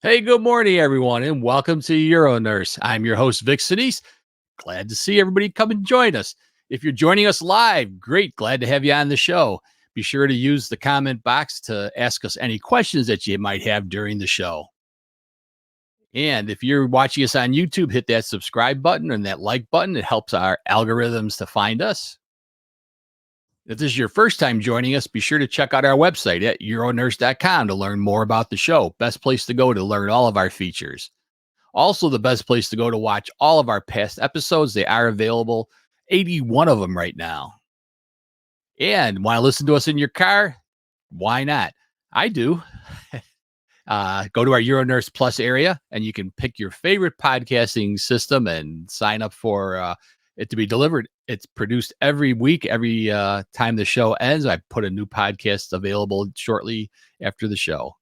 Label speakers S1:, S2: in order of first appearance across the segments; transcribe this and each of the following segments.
S1: Hey, good morning, everyone, and welcome to Euronurse. I'm your host, Vic Sinise. Glad to see everybody come and join us. If you're joining us live, great. Glad to have you on the show. Be sure to use the comment box to ask us any questions that you might have during the show. And if you're watching us on YouTube, hit that subscribe button and that like button. It helps our algorithms to find us. If this is your first time joining us, be sure to check out our website at euronurse.com to learn more about the show. Best place to go to learn all of our features. Also, the best place to go to watch all of our past episodes. They are available, 81 of them right now. And want to listen to us in your car? Why not? I do. Go to our Euronurse Plus area, and you can pick your favorite podcasting system and sign up for it to be delivered. It's produced every week, every time the show ends. I put a new podcast available shortly after the show.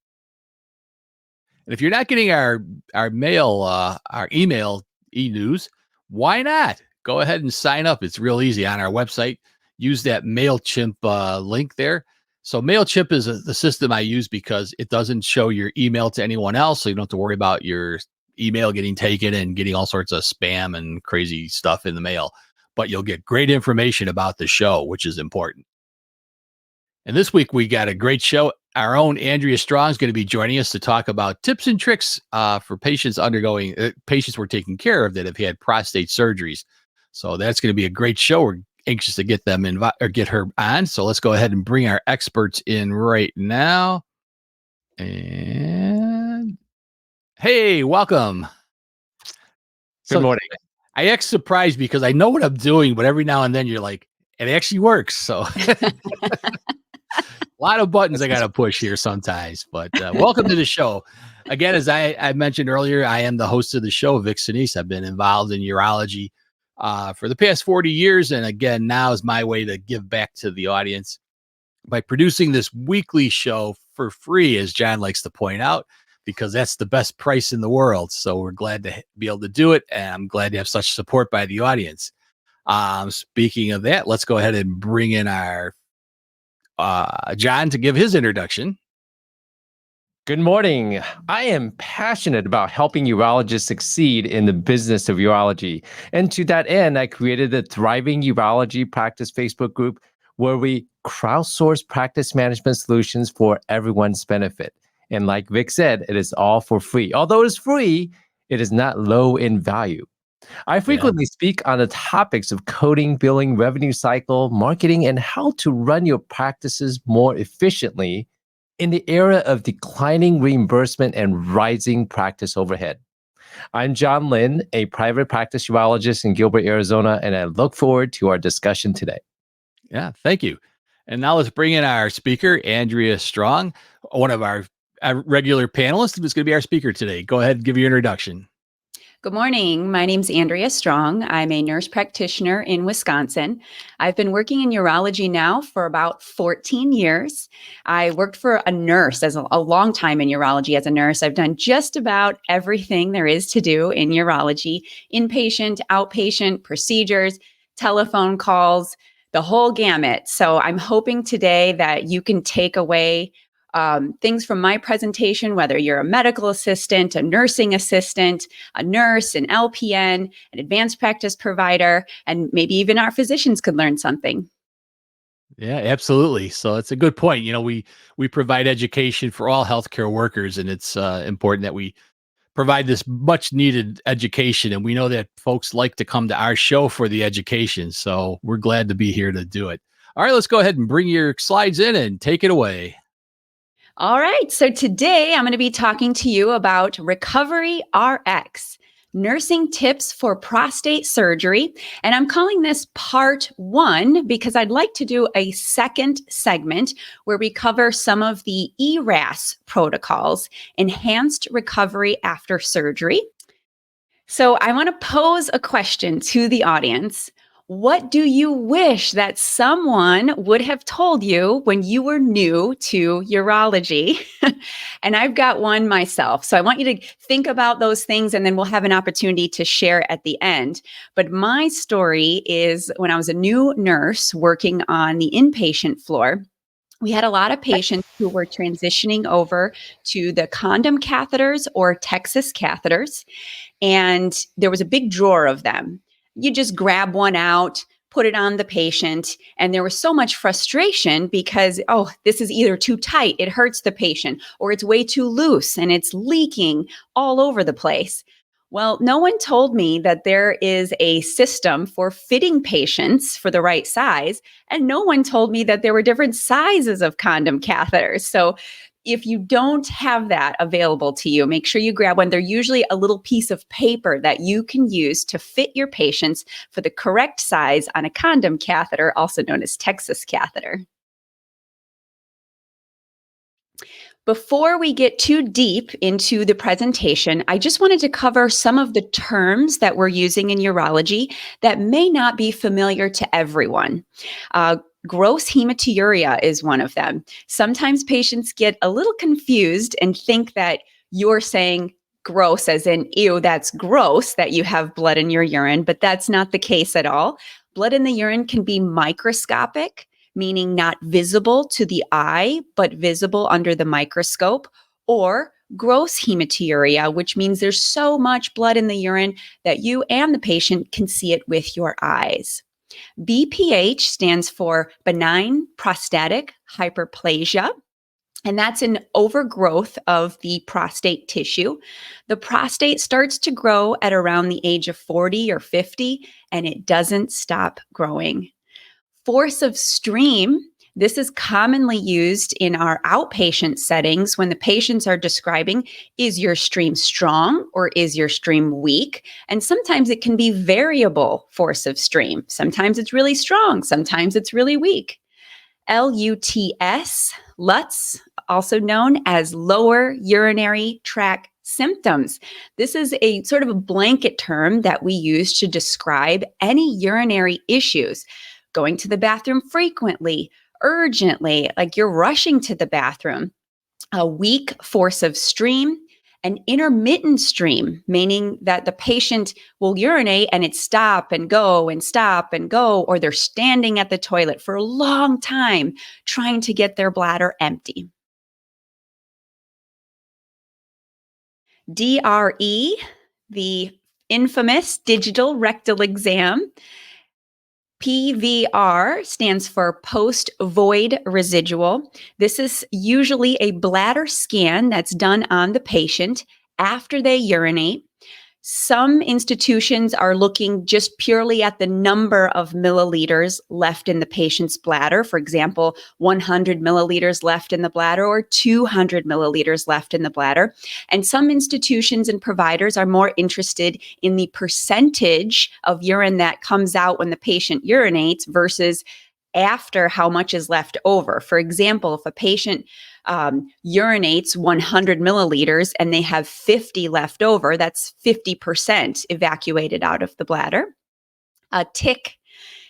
S1: And if you're not getting our mail, our email e-news, why not? Go ahead and sign up. It's real easy on our website. Use that MailChimp link there. So MailChimp is the system I use because it doesn't show your email to anyone else. So you don't have to worry about your email getting taken and getting all sorts of spam and crazy stuff in the mail. But you'll get great information about the show, which is important. And this week we got a great show. Our own Andrea Strong is going to be joining us to talk about tips and tricks for patients undergoing patients we're taking care of that have had prostate surgeries. So that's going to be a great show. We're anxious to get them get her on. So let's go ahead and bring our experts in right now. And hey, welcome.
S2: Good morning.
S1: I act surprised because I know what I'm doing, but every now and then you're like, it actually works. So a lot of buttons I got to push here sometimes, but welcome to the show. Again, as I mentioned earlier, I am the host of the show, Vic Sinise. I've been involved in urology for the past 40 years. And again, now is my way to give back to the audience by producing this weekly show for free, as John likes to point out, because that's the best price in the world. So we're glad to be able to do it. And I'm glad to have such support by the audience. Speaking of that, let's go ahead and bring in our John to give his introduction.
S2: Good morning. I am passionate about helping urologists succeed in the business of urology. And to that end, I created the Thriving Urology Practice Facebook group where we crowdsource practice management solutions for everyone's benefit. And like Vic said, it is all for free. Although it is free, it is not low in value. I frequently speak on the topics of coding, billing, revenue cycle, marketing, and how to run your practices more efficiently in the era of declining reimbursement and rising practice overhead. I'm John Lin, a private practice urologist in Gilbert, Arizona, and I look forward to our discussion today.
S1: Yeah, thank you. And now let's bring in our speaker, Andrea Strong, one of our regular panelists who's going to be our speaker today. Go ahead and give your introduction.
S3: Good morning. My name's Andrea Strong. I'm a nurse practitioner in Wisconsin. I've been working in urology now for about 14 years. I worked for a nurse as a long time in urology as a nurse. I've done just about everything there is to do in urology: inpatient, outpatient, procedures, telephone calls, the whole gamut. So I'm hoping today that you can take away things from my presentation, whether you're a medical assistant, a nursing assistant, a nurse, an LPN, an advanced practice provider, and maybe even our physicians could learn something.
S1: Yeah, absolutely. So it's a good point. You know, we provide education for all healthcare workers, and it's important that we provide this much needed education. And we know that folks like to come to our show for the education. So we're glad to be here to do it. All right, let's go ahead and bring your slides in and take it away.
S3: All right. So today I'm going to be talking to you about Recovery RX, nursing tips for prostate surgery. And I'm calling this part 1 because I'd like to do a second segment where we cover some of the ERAS protocols, enhanced recovery after surgery. So I want to pose a question to the audience. What do you wish that someone would have told you when you were new to urology? And I've got one myself. So I want you to think about those things and then we'll have an opportunity to share at the end. But my story is when I was a new nurse working on the inpatient floor, we had a lot of patients who were transitioning over to the condom catheters or Texas catheters, and there was a big drawer of them. You just grab one out, put it on the patient, and there was so much frustration because, oh, this is either too tight, it hurts the patient, or it's way too loose and it's leaking all over the place. Well, no one told me that there is a system for fitting patients for the right size, and no one told me that there were different sizes of condom catheters. So if you don't have that available to you, make sure you grab one. They're usually a little piece of paper that you can use to fit your patients for the correct size on a condom catheter, also known as Texas catheter. Before we get too deep into the presentation, I just wanted to cover some of the terms that we're using in urology that may not be familiar to everyone. Gross hematuria is one of them. Sometimes patients get a little confused and think that you're saying gross as in, ew, that's gross that you have blood in your urine, but that's not the case at all. Blood in the urine can be microscopic, meaning not visible to the eye, but visible under the microscope, or gross hematuria, which means there's so much blood in the urine that you and the patient can see it with your eyes. BPH stands for benign prostatic hyperplasia, and that's an overgrowth of the prostate tissue. The prostate starts to grow at around the age of 40 or 50, and it doesn't stop growing. Force of stream, this is commonly used in our outpatient settings when the patients are describing, is your stream strong or is your stream weak? And sometimes it can be variable force of stream. Sometimes it's really strong, sometimes it's really weak. LUTS, LUTS, also known as lower urinary tract symptoms. This is a sort of a blanket term that we use to describe any urinary issues. Going to the bathroom frequently, urgently, like you're rushing to the bathroom. A weak force of stream, an intermittent stream, meaning that the patient will urinate and it stop and go and stop and go, or they're standing at the toilet for a long time trying to get their bladder empty. DRE, the infamous digital rectal exam. PVR stands for post-void residual. This is usually a bladder scan that's done on the patient after they urinate. Some institutions are looking just purely at the number of milliliters left in the patient's bladder. For example, 100 milliliters left in the bladder or 200 milliliters left in the bladder. And some institutions and providers are more interested in the percentage of urine that comes out when the patient urinates versus after how much is left over. For example, if a patient urinates 100 milliliters and they have 50 left over, that's 50% evacuated out of the bladder. A tick.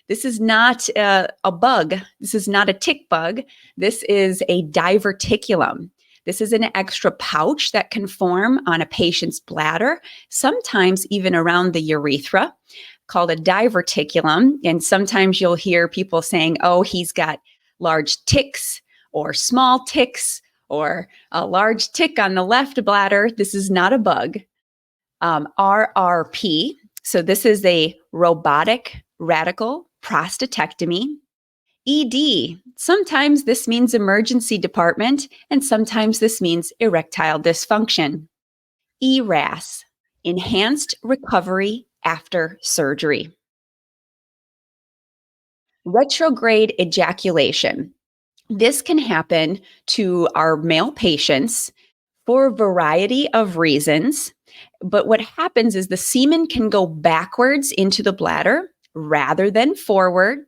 S3: This is not a bug. This is not a tick bug. This is a diverticulum. This is an extra pouch that can form on a patient's bladder, sometimes even around the urethra, called a diverticulum. And sometimes you'll hear people saying, oh, he's got large ticks or small ticks or a large tick on the left bladder. This is not a bug. RRP. So this is a robotic radical prostatectomy. ED. Sometimes this means emergency department, and sometimes this means erectile dysfunction. ERAS. Enhanced recovery after surgery. Retrograde ejaculation. This can happen to our male patients for a variety of reasons, but what happens is the semen can go backwards into the bladder rather than forward.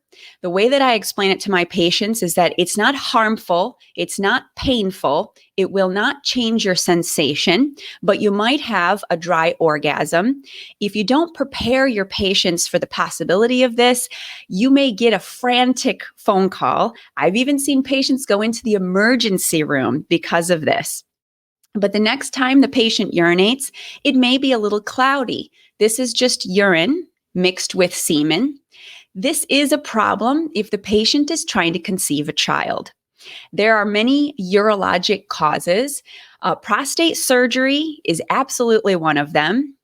S3: The way that I explain it to my patients is that it's not harmful, it's not painful, it will not change your sensation, but you might have a dry orgasm. If you don't prepare your patients for the possibility of this, you may get a frantic phone call. I've even seen patients go into the emergency room because of this. But the next time the patient urinates, it may be a little cloudy. This is just urine mixed with semen. This is a problem if the patient is trying to conceive a child. There are many urologic causes. Prostate surgery is absolutely one of them.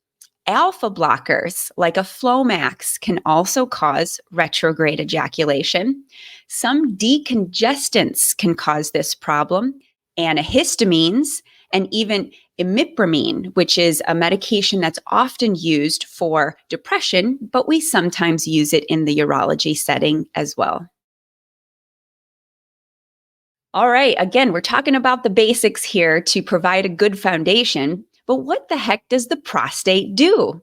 S3: Alpha blockers, like a Flomax, can also cause retrograde ejaculation. Some decongestants can cause this problem, antihistamines, and even imipramine, which is a medication that's often used for depression, but we sometimes use it in the urology setting as well. All right, again, we're talking about the basics here to provide a good foundation, but what the heck does the prostate do?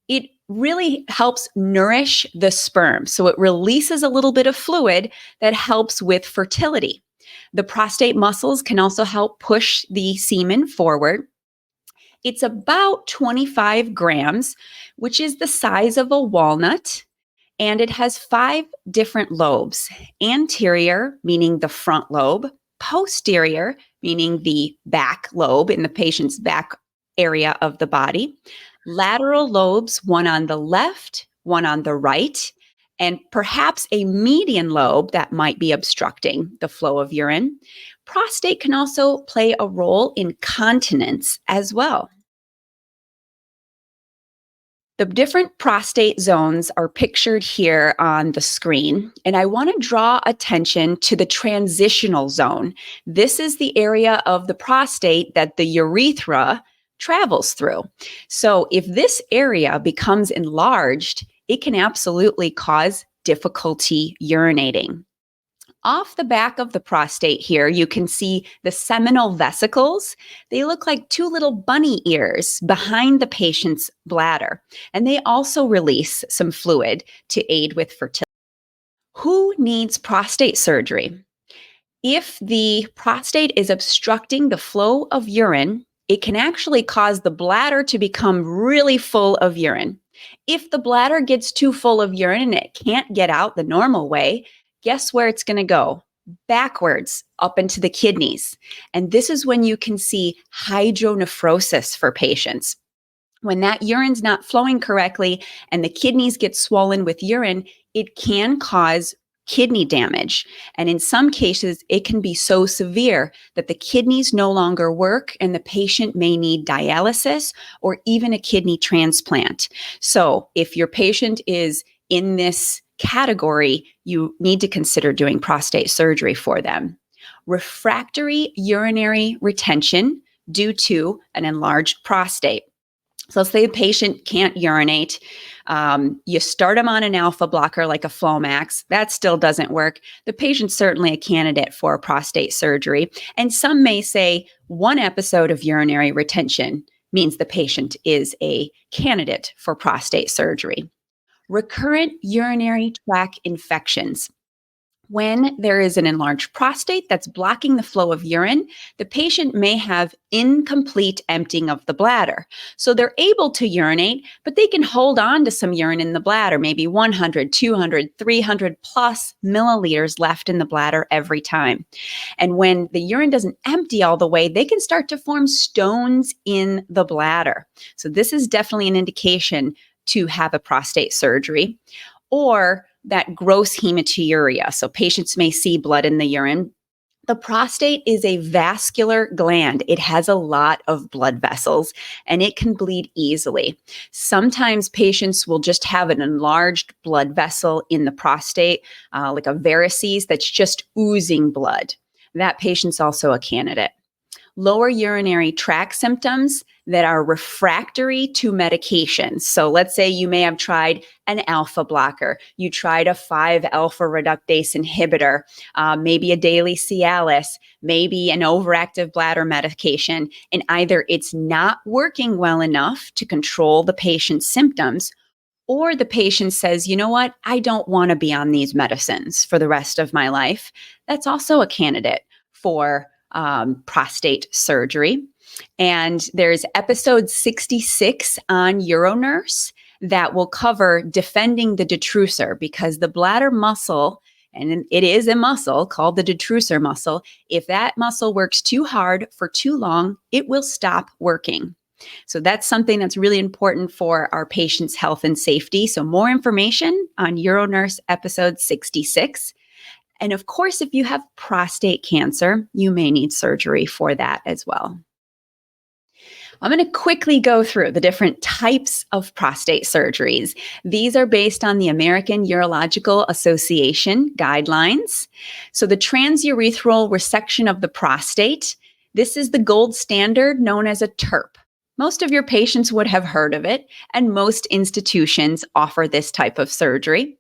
S3: It really helps nourish the sperm. So it releases a little bit of fluid that helps with fertility. The prostate muscles can also help push the semen forward. It's about 25 grams, which is the size of a walnut, and it has 5 different lobes: anterior, meaning the front lobe; posterior, meaning the back lobe in the patient's back area of the body; lateral lobes, one on the left, one on the right, and perhaps a median lobe that might be obstructing the flow of urine. Prostate can also play a role in continence as well. The different prostate zones are pictured here on the screen, and I want to draw attention to the transitional zone. This is the area of the prostate that the urethra travels through. So if this area becomes enlarged, it can absolutely cause difficulty urinating. Off the back of the prostate here, you can see the seminal vesicles. They look like 2 little bunny ears behind the patient's bladder, and they also release some fluid to aid with fertility. Who needs prostate surgery? If the prostate is obstructing the flow of urine, it can actually cause the bladder to become really full of urine. If the bladder gets too full of urine and it can't get out the normal way, guess where it's going to go? Backwards up into the kidneys. And this is when you can see hydronephrosis for patients. When that urine's not flowing correctly and the kidneys get swollen with urine, it can cause kidney damage. And in some cases, it can be so severe that the kidneys no longer work and the patient may need dialysis or even a kidney transplant. So if your patient is in this category, you need to consider doing prostate surgery for them. Refractory urinary retention due to an enlarged prostate. So let's say the patient can't urinate. You start them on an alpha blocker like a Flomax. That still doesn't work. The patient's certainly a candidate for prostate surgery. And some may say 1 episode of urinary retention means the patient is a candidate for prostate surgery. Recurrent urinary tract infections. When there is an enlarged prostate that's blocking the flow of urine, the patient may have incomplete emptying of the bladder. So they're able to urinate, but they can hold on to some urine in the bladder, maybe 100, 200, 300 plus milliliters left in the bladder every time. And when the urine doesn't empty all the way, they can start to form stones in the bladder. So this is definitely an indication to have a prostate surgery. Or that gross hematuria. So patients may see blood in the urine. The prostate is a vascular gland. It has a lot of blood vessels and it can bleed easily. Sometimes patients will just have an enlarged blood vessel in the prostate, like a varices that's just oozing blood. That patient's also a candidate. Lower urinary tract symptoms that are refractory to medications. So let's say you may have tried an alpha blocker, you tried a 5-alpha reductase inhibitor, maybe a daily Cialis, maybe an overactive bladder medication, and either it's not working well enough to control the patient's symptoms, or the patient says, you know what, I don't want to be on these medicines for the rest of my life. That's also a candidate for prostate surgery. And there's episode 66 on UroNurse that will cover defending the detrusor, because the bladder muscle, and it is a muscle called the detrusor muscle, if that muscle works too hard for too long, it will stop working. So that's something that's really important for our patients' health and safety. So more information on UroNurse episode 66. And of course, if you have prostate cancer, you may need surgery for that as well. I'm going to quickly go through the different types of prostate surgeries. These are based on the American Urological Association guidelines. So the transurethral resection of the prostate, this is the gold standard known as a TURP. Most of your patients would have heard of it, and most institutions offer this type of surgery.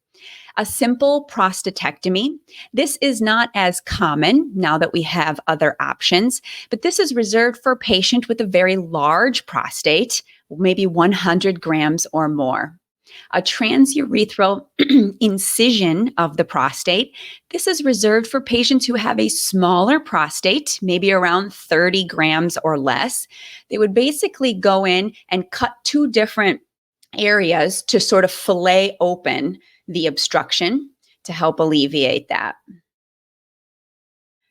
S3: A simple prostatectomy. This is not as common now that we have other options, but this is reserved for a patient with a very large prostate, maybe 100 grams or more. A transurethral incision of the prostate. This is reserved for patients who have a smaller prostate, maybe around 30 grams or less. They would basically go in and cut two different areas to sort of fillet open the obstruction to help alleviate that.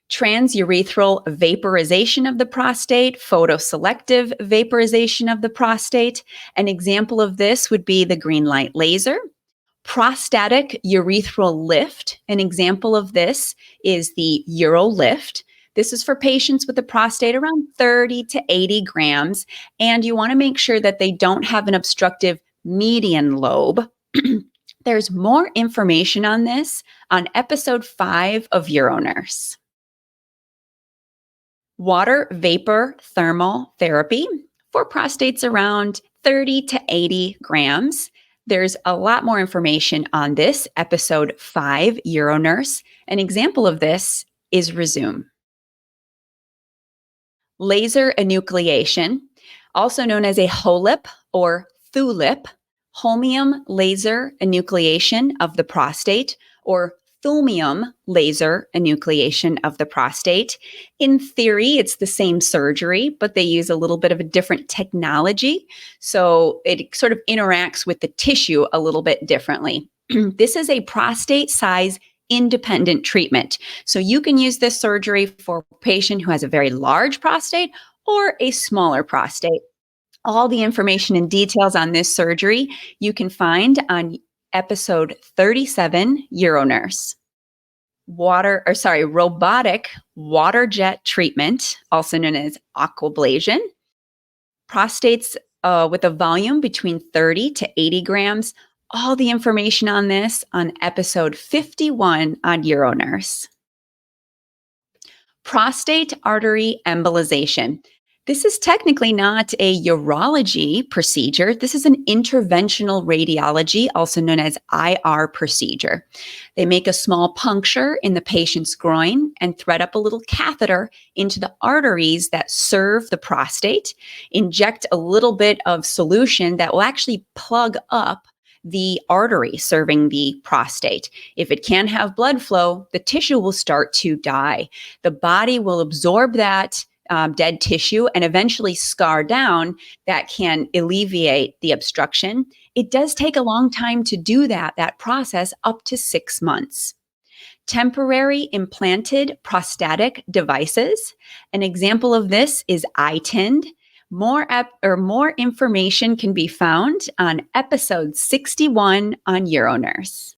S3: Transurethral vaporization of the prostate, photoselective vaporization of the prostate. An example of this would be the green light laser. Prostatic urethral lift. An example of this is the UroLift. This is for patients with a prostate around 30 to 80 grams, and you want to make sure that they don't have an obstructive median lobe. There's more information on this on episode 5 of UroNurse. Water vapor thermal therapy for prostates around 30 to 80 grams. There's a lot more information on this, episode 5, UroNurse. An example of this is Resume. Laser enucleation, also known as a HOLIP or THULIP, holmium laser enucleation of the prostate, or thulium laser enucleation of the prostate. In theory, it's the same surgery, but they use a little bit of a different technology. So it sort of interacts with the tissue a little bit differently. This is a prostate size independent treatment. So you can use this surgery for a patient who has a very large prostate or a smaller prostate. All the information and details on this surgery you can find on episode 37, UroNurse. Robotic water jet treatment, also known as aquablation. Prostates with a volume between 30 to 80 grams. All the information on this on episode 51 on UroNurse. Prostate artery embolization. This is technically not a urology procedure. This is an interventional radiology, also known as IR procedure. They make a small puncture in the patient's groin and thread up a little catheter into the arteries that serve the prostate, inject a little bit of solution that will actually plug up the artery serving the prostate. If it can't have blood flow, the tissue will start to die. The body will absorb that dead tissue and eventually scar down. That can alleviate the obstruction. It does take a long time to do that process, up to 6 months. Temporary implanted prostatic devices. An example of this is iTind. More information can be found on episode 61 on UroNurse.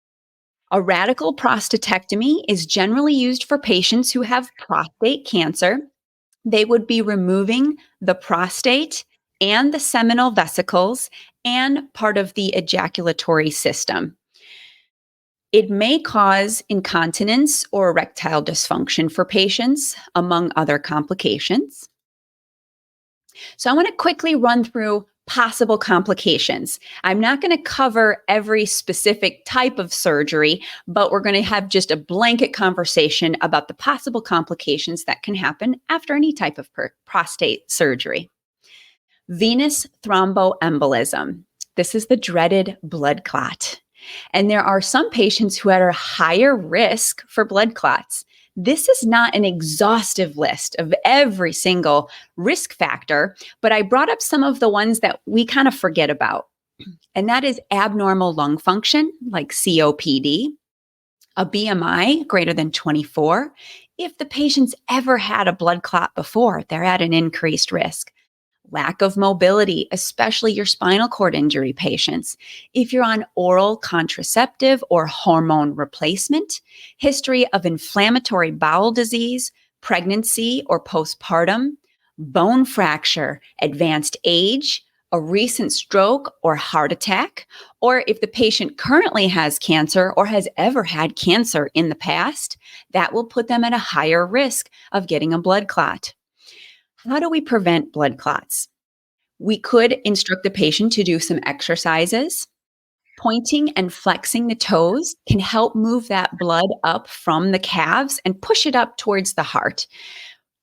S3: A radical prostatectomy is generally used for patients who have prostate cancer. They would be removing the prostate and the seminal vesicles and part of the ejaculatory system. It may cause incontinence or erectile dysfunction for patients, among other complications. So I want to quickly run through possible complications. I'm not going to cover every specific type of surgery, but we're going to have just a blanket conversation about the possible complications that can happen after any type of prostate surgery. Venous thromboembolism. This is the dreaded blood clot. And there are some patients who are at a higher risk for blood clots. This is not an exhaustive list of every single risk factor, but I brought up some of the ones that we kind of forget about. And that is abnormal lung function, like COPD, a BMI greater than 24. If the patient's ever had a blood clot before, they're at an increased risk. lack of mobility, especially your spinal cord injury patients, if you're on oral contraceptive or hormone replacement, history of inflammatory bowel disease, pregnancy or postpartum, bone fracture, advanced age, a recent stroke or heart attack, or if the patient currently has cancer or has ever had cancer in the past, that will put them at a higher risk of getting a blood clot. How do we prevent blood clots? We could instruct the patient to do some exercises. Pointing and flexing the toes can help move that blood up from the calves and push it up towards the heart.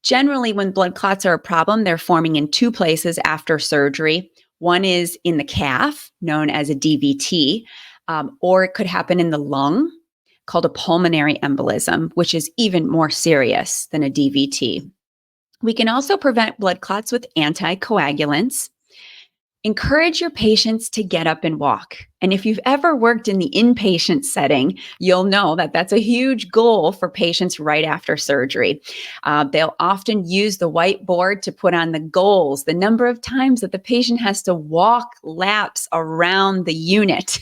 S3: Generally, when blood clots are a problem, they're forming in two places after surgery. One is in the calf, known as a DVT, or it could happen in the lung, called a pulmonary embolism, which is even more serious than a DVT. We can also prevent blood clots with anticoagulants. Encourage your patients to get up and walk. And if you've ever worked in the inpatient setting, you'll know that that's a huge goal for patients right after surgery. They'll often use the whiteboard to put on the goals, the number of times that the patient has to walk laps around the unit.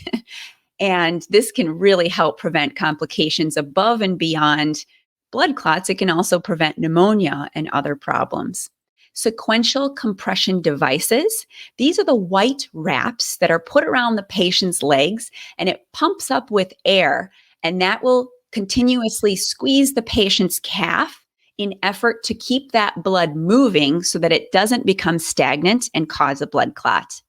S3: And this can really help prevent complications above and beyond blood clots. It can also prevent pneumonia and other problems. Sequential compression devices. These are the white wraps that are put around the patient's legs, and it pumps up with air, and that will continuously squeeze the patient's calf in effort to keep that blood moving so that it doesn't become stagnant and cause a blood clot.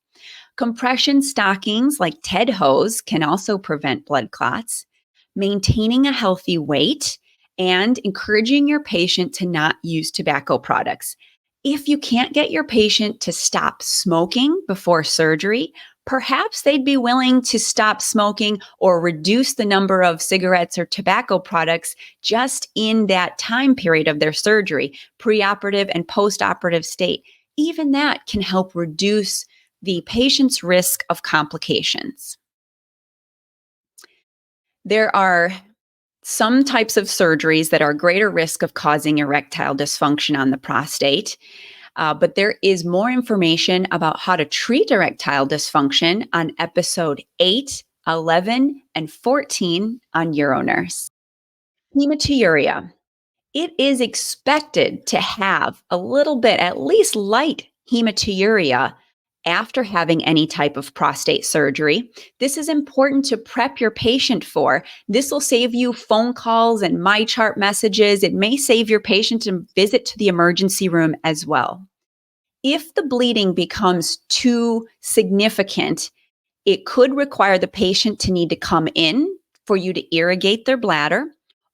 S3: Compression stockings like TED hose can also prevent blood clots. Maintaining a healthy weight and encouraging your patient to not use tobacco products. If you can't get your patient to stop smoking before surgery, perhaps they'd be willing to stop smoking or reduce the number of cigarettes or tobacco products just in that time period of their surgery, preoperative and postoperative state. Even that can help reduce the patient's risk of complications. There are some types of surgeries that are greater risk of causing erectile dysfunction on the prostate, but there is more information about how to treat erectile dysfunction on episode 8, 11, and 14 on UroNurse. Hematuria. It is expected to have a little bit, at least light hematuria after having any type of prostate surgery. This is important to prep your patient for. This will save you phone calls and MyChart messages. It may save your patient a visit to the emergency room as well. If the bleeding becomes too significant, it could require the patient to need to come in for you to irrigate their bladder.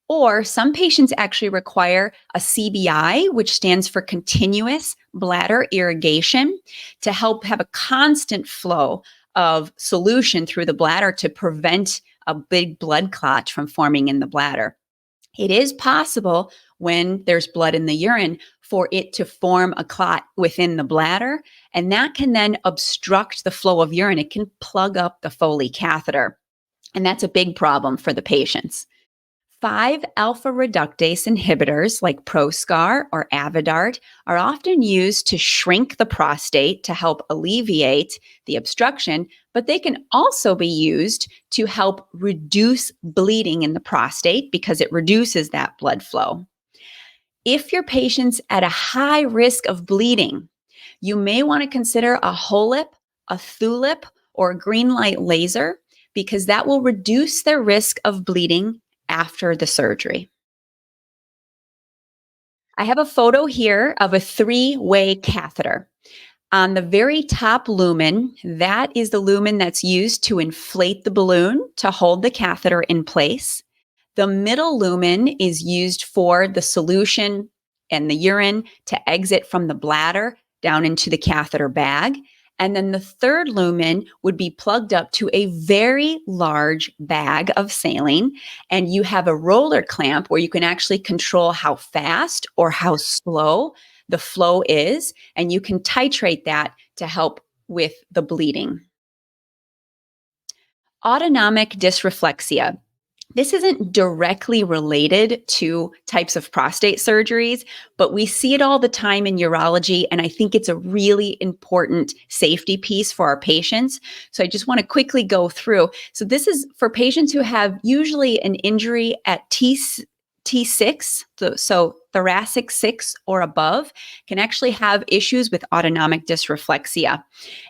S3: Or some patients actually require a CBI, which stands for continuous bladder irrigation, to help have a constant flow of solution through the bladder to prevent a big blood clot from forming in the bladder. It is possible when there's blood in the urine for it to form a clot within the bladder, and that can then obstruct the flow of urine. It can plug up the Foley catheter, and that's a big problem for the patients. 5-alpha reductase inhibitors like Proscar or Avodart are often used to shrink the prostate to help alleviate the obstruction, but they can also be used to help reduce bleeding in the prostate because it reduces that blood flow. If your patient's at a high risk of bleeding, you may want to consider a HoLIP, a THULIP, or a green light laser because that will reduce their risk of bleeding after the surgery. I have a photo here of a 3-way catheter. On the very top lumen, that is the lumen that's used to inflate the balloon to hold the catheter in place. The middle lumen is used for the solution and the urine to exit from the bladder down into the catheter bag. And then the third lumen would be plugged up to a very large bag of saline. And you have a roller clamp where you can actually control how fast or how slow the flow is. And you can titrate that to help with the bleeding. Autonomic dysreflexia. This isn't directly related to types of prostate surgeries, but we see it all the time in urology, and I think it's a really important safety piece for our patients. So I just want to quickly go through. So this is for patients who have usually an injury at T6, so thoracic 6 or above, can actually have issues with autonomic dysreflexia.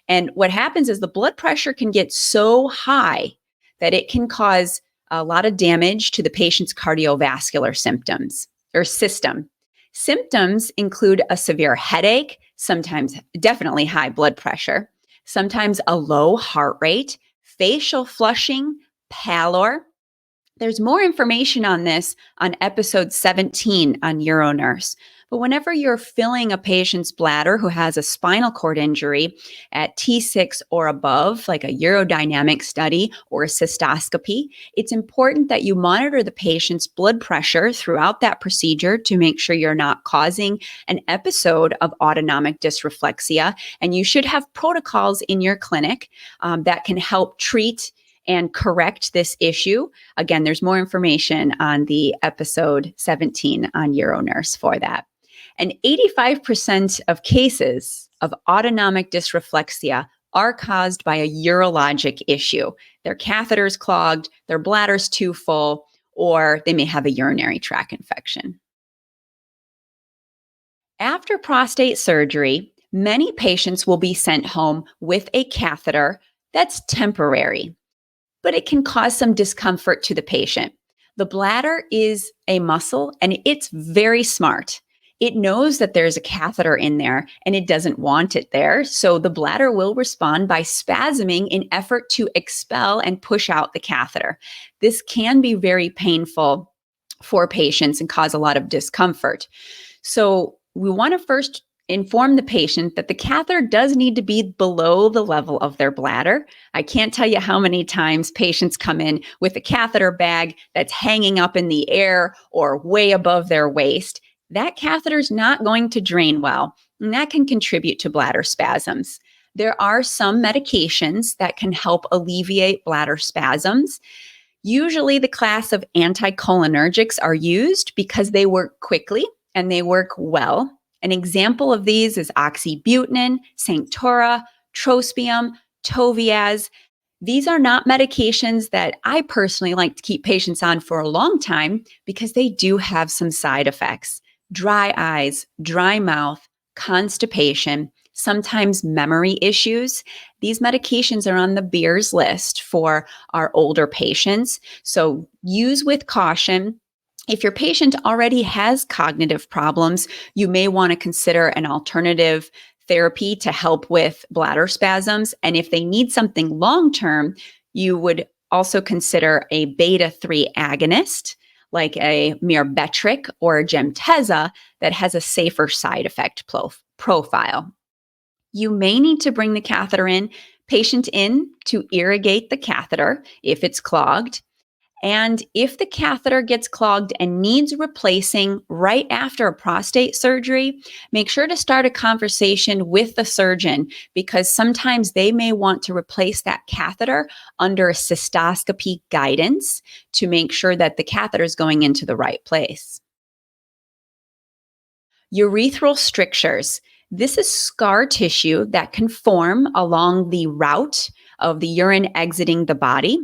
S3: And what happens is the blood pressure can get so high that it can cause a lot of damage to the patient's cardiovascular symptoms or system. Symptoms include a severe headache, sometimes definitely high blood pressure, sometimes a low heart rate, facial flushing, pallor. There's more information on this on episode 17 on UroNurse. But whenever you're filling a patient's bladder who has a spinal cord injury at T6 or above, like a urodynamic study or a cystoscopy, it's important that you monitor the patient's blood pressure throughout that procedure to make sure you're not causing an episode of autonomic dysreflexia. And you should have protocols in your clinic that can help treat and correct this issue. Again, there's more information on the episode 17 on UroNurse for that. And 85% of cases of autonomic dysreflexia are caused by a urologic issue. Their catheter's clogged, their bladder's too full, or they may have a urinary tract infection. After prostate surgery, many patients will be sent home with a catheter that's temporary, but it can cause some discomfort to the patient. The bladder is a muscle and it's very smart. It knows that there's a catheter in there and it doesn't want it there. So the bladder will respond by spasming in effort to expel and push out the catheter. This can be very painful for patients and cause a lot of discomfort. So we want to first inform the patient that the catheter does need to be below the level of their bladder. I can't tell you how many times patients come in with a catheter bag that's hanging up in the air or way above their waist. That catheter is not going to drain well, and that can contribute to bladder spasms. There are some medications that can help alleviate bladder spasms. Usually the class of anticholinergics are used because they work quickly and they work well. An example of these is oxybutynin, Sanctura, trospium, Toviaz. These are not medications that I personally like to keep patients on for a long time because they do have some side effects. Dry eyes, dry mouth, constipation, sometimes memory issues. These medications are on the Beers list for our older patients. So use with caution. If your patient already has cognitive problems, you may want to consider an alternative therapy to help with bladder spasms. And if they need something long-term, you would also consider a beta-3 agonist, like a Myrbetriq or a Gemtesa, that has a safer side effect profile. You may need to bring the patient in to irrigate the catheter if it's clogged. And if the catheter gets clogged and needs replacing right after a prostate surgery, make sure to start a conversation with the surgeon because sometimes they may want to replace that catheter under a cystoscopy guidance to make sure that the catheter is going into the right place. Urethral strictures. This is scar tissue that can form along the route of the urine exiting the body.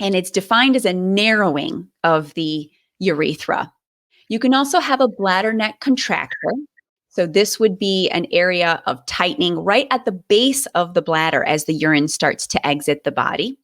S3: And it's defined as a narrowing of the urethra. You can also have a bladder neck contracture. So this would be an area of tightening right at the base of the bladder as the urine starts to exit the body.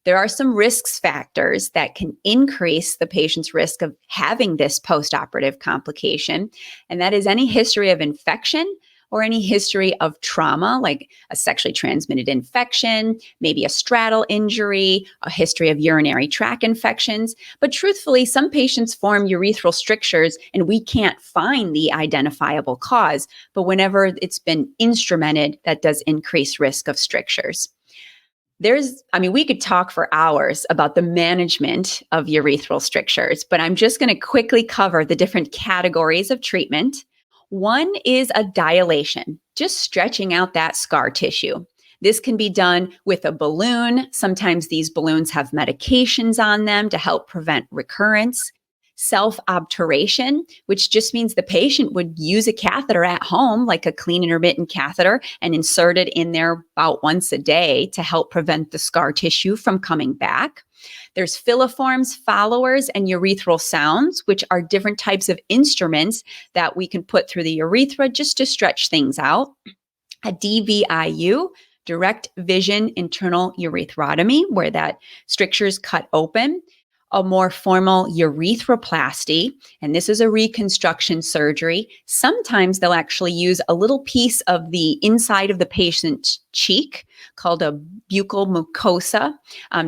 S3: There are some risk factors that can increase the patient's risk of having this postoperative complication, and that is any history of infection or any history of trauma, like a sexually transmitted infection, maybe a straddle injury, a history of urinary tract infections. But truthfully, some patients form urethral strictures and we can't find the identifiable cause. But whenever it's been instrumented, that does increase risk of strictures. We could talk for hours about the management of urethral strictures, but I'm just going to quickly cover the different categories of treatment. One is a dilation, just stretching out that scar tissue. This can be done with a balloon. Sometimes these balloons have medications on them to help prevent recurrence. Self-obturation, which just means the patient would use a catheter at home, like a clean intermittent catheter, and insert it in there about once a day to help prevent the scar tissue from coming back. There's filiforms, followers, and urethral sounds, which are different types of instruments that we can put through the urethra just to stretch things out. A DVIU, direct vision internal urethrotomy, where that stricture is cut open. A more formal urethroplasty, and this is a reconstruction surgery. Sometimes they'll actually use a little piece of the inside of the patient's cheek called a buccal mucosa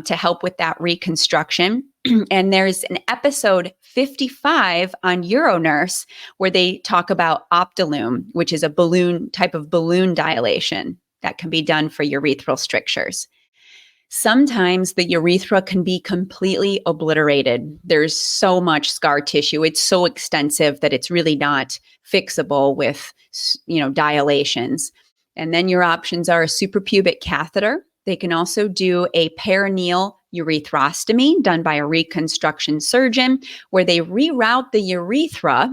S3: to help with that reconstruction. And there's an episode 55 on Uronurse where they talk about Optilume, which is a type of balloon dilation that can be done for urethral strictures. Sometimes the urethra can be completely obliterated. There's so much scar tissue. It's so extensive that it's really not fixable with, dilations. And then your options are a suprapubic catheter. They can also do a perineal urethrostomy done by a reconstruction surgeon where they reroute the urethra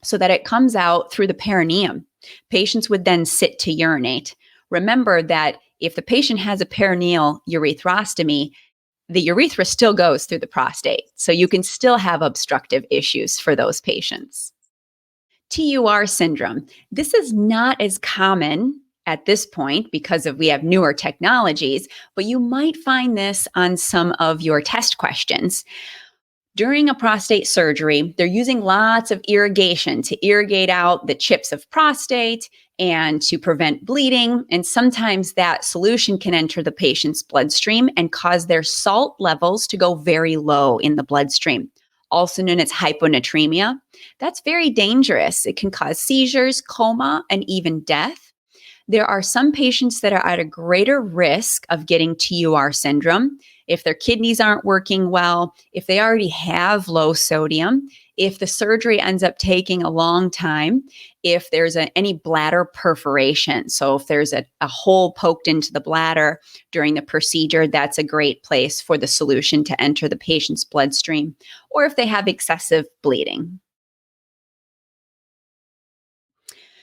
S3: so that it comes out through the perineum. Patients would then sit to urinate. Remember that if the patient has a perineal urethrostomy, the urethra still goes through the prostate. So you can still have obstructive issues for those patients. TUR syndrome. This is not as common at this point because we have newer technologies, but you might find this on some of your test questions. During a prostate surgery, they're using lots of irrigation to irrigate out the chips of prostate and to prevent bleeding. And sometimes that solution can enter the patient's bloodstream and cause their salt levels to go very low in the bloodstream, also known as hyponatremia. That's very dangerous. It can cause seizures, coma, and even death. There are some patients that are at a greater risk of getting TUR syndrome if their kidneys aren't working well, if they already have low sodium, if the surgery ends up taking a long time, if there's any bladder perforation. So if there's a hole poked into the bladder during the procedure, that's a great place for the solution to enter the patient's bloodstream, or if they have excessive bleeding.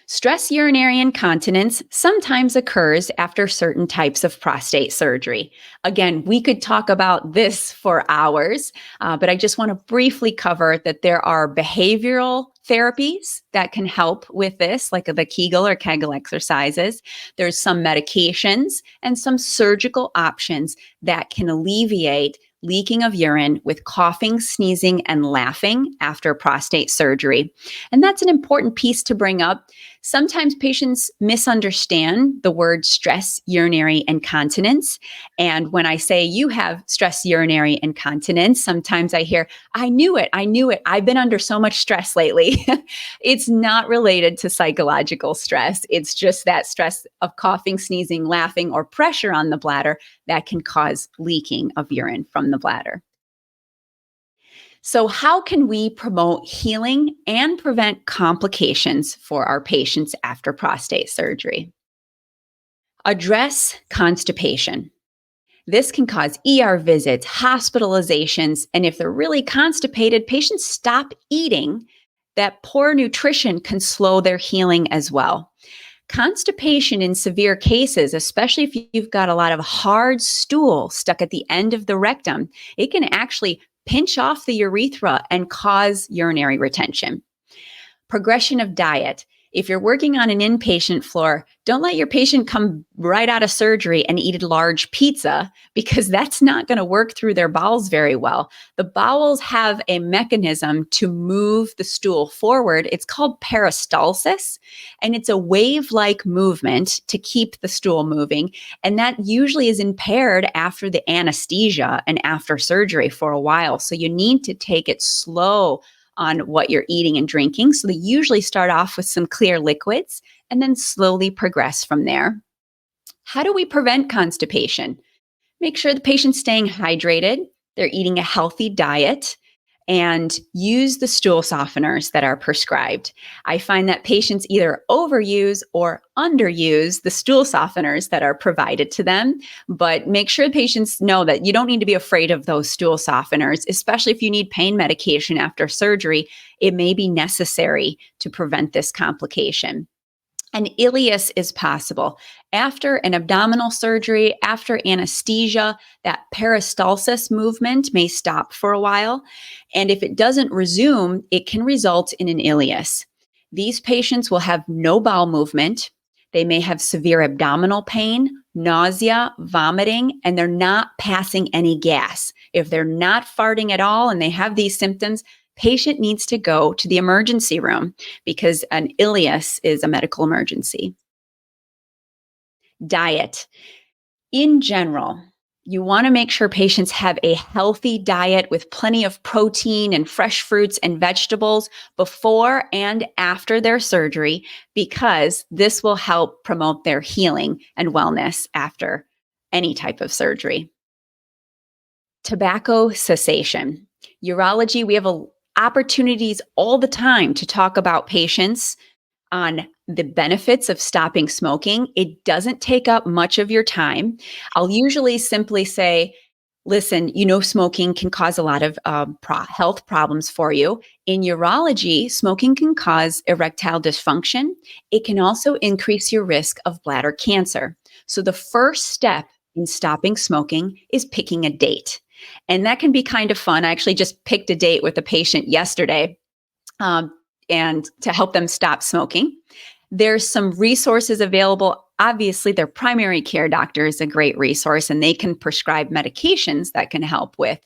S3: Stress urinary incontinence sometimes occurs after certain types of prostate surgery. Again, we could talk about this for hours, but I just want to briefly cover that there are behavioral therapies that can help with this, like the Kegel or Kegel exercises. There's some medications and some surgical options that can alleviate leaking of urine with coughing, sneezing, and laughing after prostate surgery. And that's an important piece to bring up. Sometimes patients misunderstand the word stress urinary incontinence. And when I say you have stress urinary incontinence, sometimes I hear, I knew it. I've been under so much stress lately. It's not related to psychological stress. It's just that stress of coughing, sneezing, laughing, or pressure on the bladder that can cause leaking of urine from the bladder. So how can we promote healing and prevent complications for our patients after prostate surgery? Address constipation. This can cause ER visits, hospitalizations, and if they're really constipated, patients stop eating. That poor nutrition can slow their healing as well. Constipation in severe cases, especially if you've got a lot of hard stool stuck at the end of the rectum, it can actually pinch off the urethra and cause urinary retention. Progression of diet. If you're working on an inpatient floor, don't let your patient come right out of surgery and eat a large pizza because that's not going to work through their bowels very well. The bowels have a mechanism to move the stool forward. It's called peristalsis, and it's a wave-like movement to keep the stool moving. And that usually is impaired after the anesthesia and after surgery for a while. So you need to take it slow on what you're eating and drinking. So they usually start off with some clear liquids and then slowly progress from there. How do we prevent constipation? Make sure the patient's staying hydrated, they're eating a healthy diet, and use the stool softeners that are prescribed. I find that patients either overuse or underuse the stool softeners that are provided to them, but make sure patients know that you don't need to be afraid of those stool softeners, especially if you need pain medication after surgery. It may be necessary to prevent this complication. An ileus is possible. After an abdominal surgery, after anesthesia, that peristalsis movement may stop for a while. And if it doesn't resume, it can result in an ileus. These patients will have no bowel movement. They may have severe abdominal pain, nausea, vomiting, and they're not passing any gas. If they're not farting at all and they have these symptoms, patient needs to go to the emergency room because an ileus is a medical emergency. Diet. In general, you want to make sure patients have a healthy diet with plenty of protein and fresh fruits and vegetables before and after their surgery, because this will help promote their healing and wellness after any type of surgery. Tobacco cessation. Urology, we have opportunities all the time to talk about patients on the benefits of stopping smoking. It doesn't take up much of your time. I'll usually simply say, listen, smoking can cause a lot of health problems for you. In urology, smoking can cause erectile dysfunction. It can also increase your risk of bladder cancer. So the first step in stopping smoking is picking a date. And that can be kind of fun. I actually just picked a date with a patient yesterday and to help them stop smoking. There's some resources available. Obviously, their primary care doctor is a great resource, and they can prescribe medications that can help with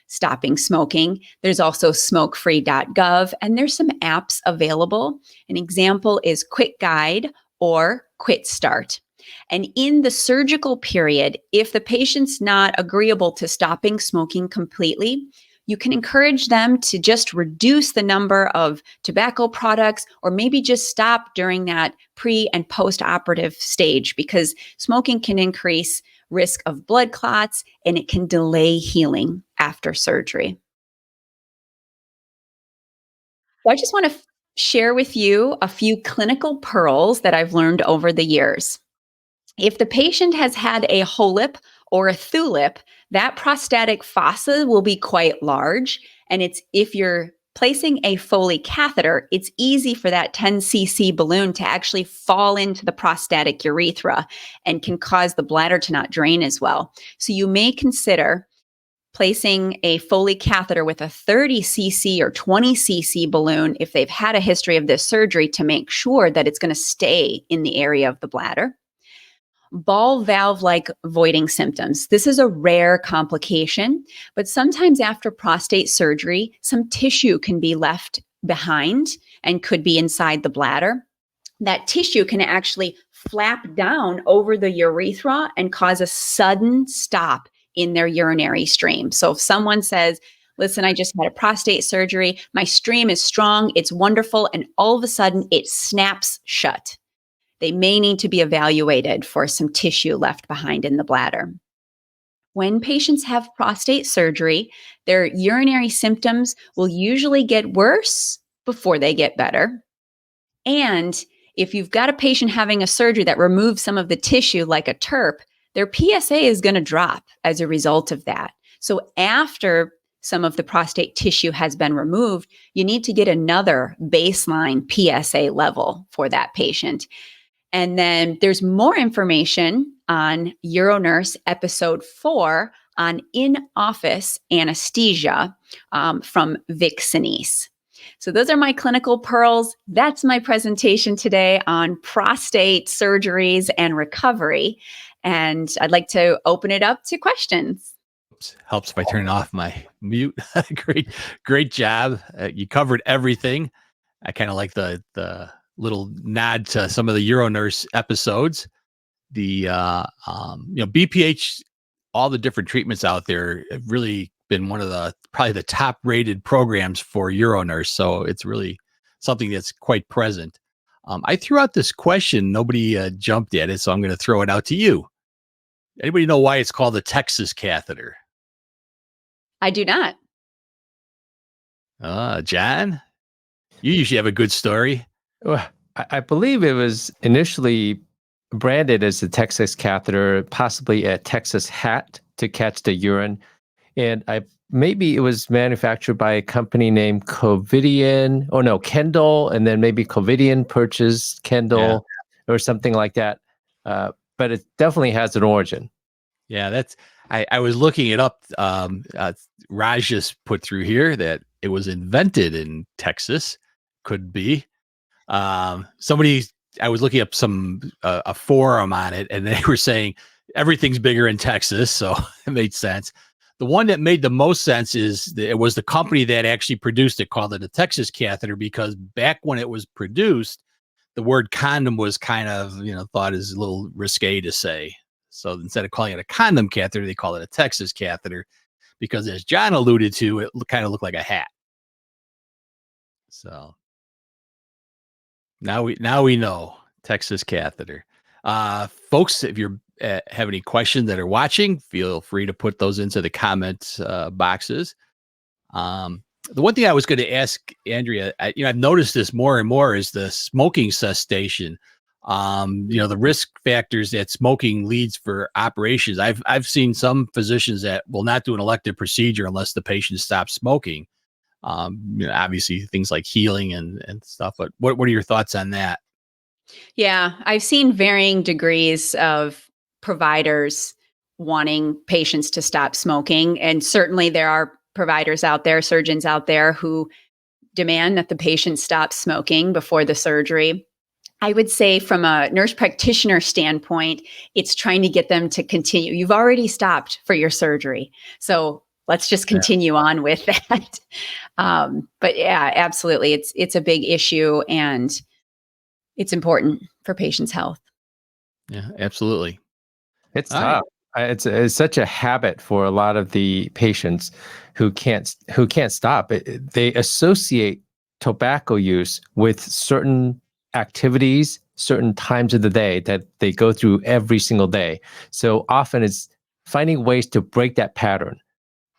S3: stopping smoking. There's also smokefree.gov, and there's some apps available. An example is Quick Guide or Quit Start. And in the surgical period, if the patient's not agreeable to stopping smoking completely, you can encourage them to just reduce the number of tobacco products, or maybe just stop during that pre and post-operative stage, because smoking can increase risk of blood clots and it can delay healing after surgery. So I just want to share with you a few clinical pearls that I've learned over the years. If the patient has had a HOLIP or a THULIP, that prostatic fossa will be quite large. And if you're placing a Foley catheter, it's easy for that 10 cc balloon to actually fall into the prostatic urethra and can cause the bladder to not drain as well. So you may consider placing a Foley catheter with a 30 cc or 20 cc balloon if they've had a history of this surgery, to make sure that it's going to stay in the area of the bladder. Ball valve-like voiding symptoms. This is a rare complication, but sometimes after prostate surgery, some tissue can be left behind and could be inside the bladder. That tissue can actually flap down over the urethra and cause a sudden stop in their urinary stream. So if someone says, listen, I just had a prostate surgery, my stream is strong, it's wonderful, and all of a sudden it snaps shut, they may need to be evaluated for some tissue left behind in the bladder. When patients have prostate surgery, their urinary symptoms will usually get worse before they get better. And if you've got a patient having a surgery that removes some of the tissue, like a TURP, their PSA is going to drop as a result of that. So after some of the prostate tissue has been removed, you need to get another baseline PSA level for that patient. And then there's more information on UroNurse episode 4 on in-office anesthesia from Vic Sinise. So those are my clinical pearls. That's my presentation today on prostate surgeries and recovery. And I'd like to open it up to questions.
S1: Helps if I turn off my mute. Great job. You covered everything. I kind of like the little nod to some of the UroNurse episodes. The BPH, all the different treatments out there have really been one of probably the top rated programs for UroNurse. So it's really something that's quite present. I threw out this question. Nobody jumped at it, so I'm going to throw it out to you. Anybody know why it's called the Texas catheter?
S3: I do not.
S1: John, you usually have a good story.
S2: Well, I believe it was initially branded as a Texas catheter, possibly a Texas hat to catch the urine. And maybe it was manufactured by a company named Covidian. Oh no, Kendall, and then maybe Covidian purchased Kendall or something like that. But it definitely has an origin.
S1: Yeah, that's. I was looking it up. Raj just put through here that it was invented in Texas. Could be. Somebody. I was looking up a forum on it, and they were saying everything's bigger in Texas, so it made sense. The one that made the most sense is it was the company that actually produced it, called it a Texas catheter, because back when it was produced, the word condom was kind of, thought is a little risque to say. So instead of calling it a condom catheter, they call it a Texas catheter because, as John alluded to, it kind of looked like a hat. So now we know Texas catheter. Folks, if you have any questions that are watching, feel free to put those into the comment boxes. The one thing I was going to ask Andrea, I've noticed this more and more, is the smoking cessation. The risk factors that smoking leads for operations. I've seen some physicians that will not do an elective procedure unless the patient stops smoking. Obviously things like healing and stuff. But what are your thoughts on that?
S3: Yeah, I've seen varying degrees of providers wanting patients to stop smoking. And certainly there are providers out there, surgeons out there, who demand that the patient stop smoking before the surgery. I would say from a nurse practitioner standpoint, it's trying to get them to continue. You've already stopped for your surgery, so let's just continue on with that. But yeah, absolutely. It's a big issue, and it's important for patients' health.
S1: Yeah, absolutely.
S2: It's tough. It's such a habit for a lot of the patients who can't stop. They associate tobacco use with certain activities, certain times of the day that they go through every single day. So often it's finding ways to break that pattern.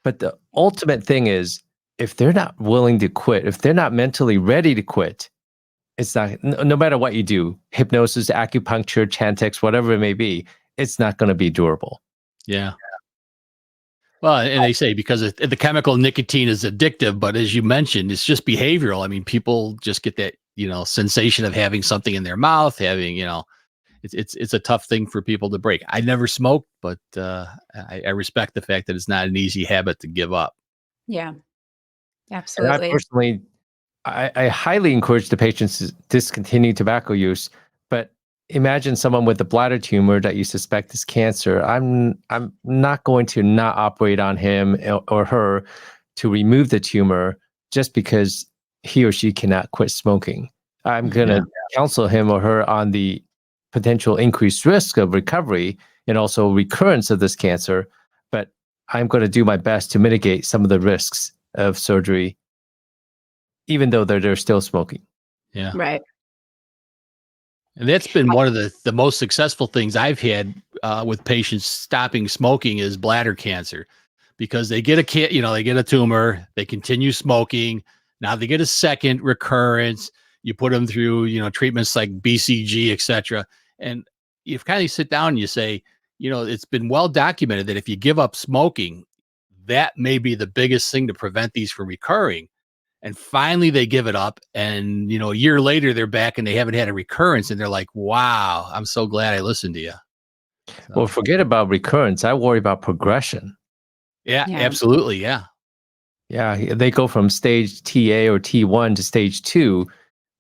S2: But the ultimate thing is, if they're not willing to quit, if they're not mentally ready to quit, it's not, no matter what you do, hypnosis, acupuncture, Chantix, whatever it may be, it's not going to be durable.
S1: Yeah. Well, and they say because the chemical nicotine is addictive, but as you mentioned, it's just behavioral. I mean, people just get that, sensation of having something in their mouth, having, it's a tough thing for people to break. I never smoked, but I respect the fact that it's not an easy habit to give up.
S3: Yeah,
S2: And
S3: absolutely.
S2: I personally, I highly encourage the patients to discontinue tobacco use, but imagine someone with a bladder tumor that you suspect is cancer. I'm not going to not operate on him or her to remove the tumor just because he or she cannot quit smoking. I'm going to counsel him or her on the potential increased risk of recovery and also recurrence of this cancer, but I'm going to do my best to mitigate some of the risks of surgery, even though they're still smoking.
S1: Yeah.
S3: Right.
S1: And that's been one of the most successful things I've had with patients stopping smoking is bladder cancer, because they get they get a tumor, they continue smoking. Now they get a second recurrence. You put them through, treatments like BCG, etc. And you kind of sit down and you say, it's been well documented that if you give up smoking, that may be the biggest thing to prevent these from recurring. And finally they give it up. And, a year later they're back and they haven't had a recurrence. And they're like, wow, I'm so glad I listened to you. So,
S2: well, forget about recurrence. I worry about progression.
S1: Yeah, absolutely. Yeah.
S2: Yeah. They go from stage TA or T1 to stage 2,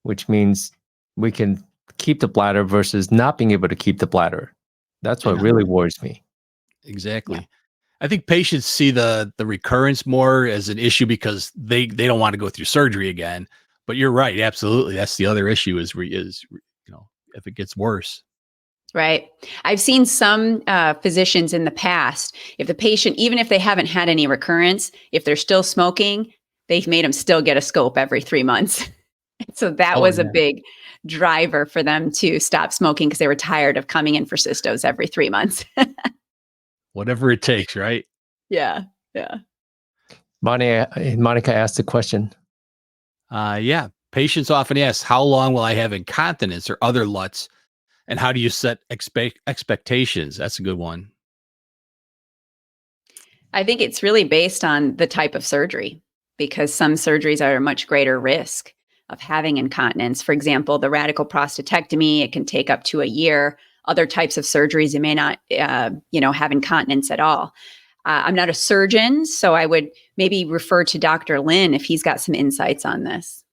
S2: which means we can keep the bladder versus not being able to keep the bladder. That's what really worries me.
S1: Exactly. Yeah. I think patients see the recurrence more as an issue because they don't want to go through surgery again. But you're right, absolutely. That's the other issue is if it gets worse.
S3: Right. I've seen some physicians in the past, if the patient, even if they haven't had any recurrence, if they're still smoking, they've made them still get a scope every 3 months. So that was a big driver for them to stop smoking because they were tired of coming in for cystos every 3 months.
S1: Whatever it takes, right?
S3: Yeah. Yeah.
S2: Monica asked a question.
S1: Yeah. Patients often ask, how long will I have incontinence or other LUTs? And how do you set expectations? That's a good one.
S3: I think it's really based on the type of surgery because some surgeries are a much greater risk of having incontinence. For example, the radical prostatectomy, it can take up to a year. Other types of surgeries, you may not, have incontinence at all. I'm not a surgeon, so I would maybe refer to Dr. Lin if he's got some insights on this.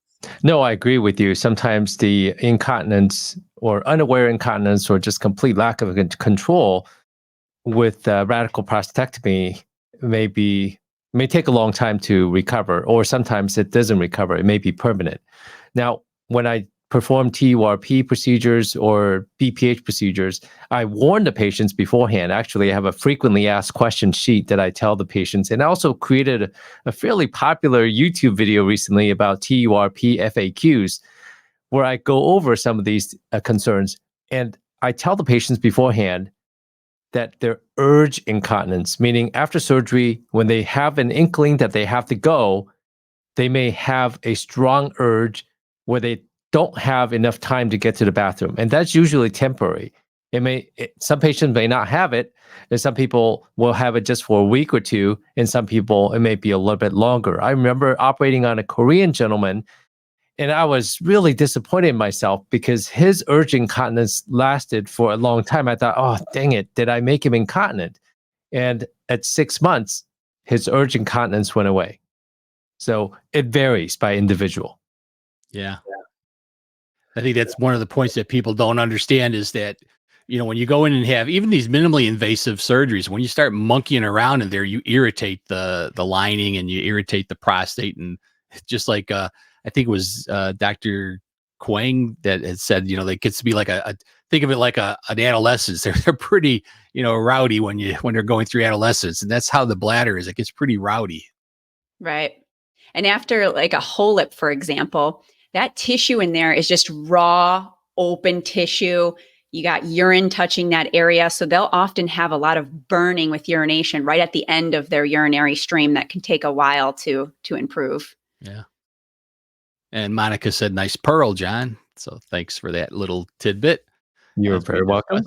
S2: No, I agree with you. Sometimes the incontinence or unaware incontinence or just complete lack of control with radical prostatectomy may take a long time to recover, or sometimes it doesn't recover. It may be permanent. Now, when I perform TURP procedures or BPH procedures, I warn the patients beforehand. Actually, I have a frequently asked question sheet that I tell the patients. And I also created a fairly popular YouTube video recently about TURP FAQs, where I go over some of these concerns. And I tell the patients beforehand that their urge incontinence, meaning after surgery, when they have an inkling that they have to go, they may have a strong urge where they don't have enough time to get to the bathroom. And that's usually temporary. Some patients may not have it, and some people will have it just for a week or two, and some people, it may be a little bit longer. I remember operating on a Korean gentleman, and I was really disappointed in myself because his urge incontinence lasted for a long time. I thought, oh, dang it, did I make him incontinent? And at 6 months, his urge incontinence went away. So it varies by individual.
S1: Yeah. I think that's one of the points that people don't understand is that, when you go in and have even these minimally invasive surgeries, when you start monkeying around in there, you irritate the lining and you irritate the prostate. And just like, I think it was Dr. Quang that had said, it gets to be like think of it like an adolescence. They're pretty, rowdy when they're going through adolescence. And that's how the bladder is. It gets pretty rowdy.
S3: Right. And after like a whole lip, for example, that tissue in there is just raw, open tissue. You got urine touching that area. So they'll often have a lot of burning with urination right at the end of their urinary stream that can take a while to improve.
S1: Yeah. And Monica said, nice pearl, John. So thanks for that little tidbit.
S2: You're very welcome.